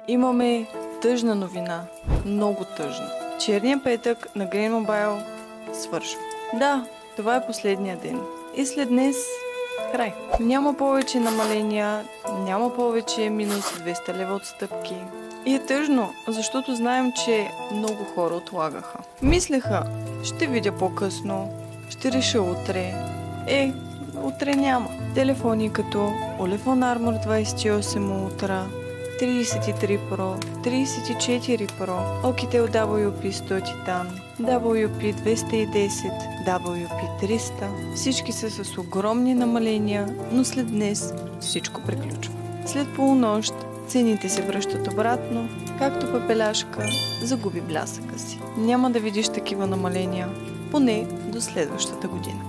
Имаме тъжна новина. Много тъжна. Черният петък на Green Mobile свършва. Да, това е последния ден. И след днес край. Няма повече намаления, няма повече минус 200 лева отстъпки. И е тъжно, защото знаем, че много хора отлагаха. Мислеха, ще видя по-късно, ще реша утре. Утре няма. Телефони като Olefone Armor 28 Ultra, 33 Pro, 34 Pro, Oukitel WP100 Titan, WP210, WP300. Всички са с огромни намаления, но след днес всичко приключва. След полунощ цените се връщат обратно, както пепеляшка загуби блясъка си. Няма да видиш такива намаления, поне до следващата година.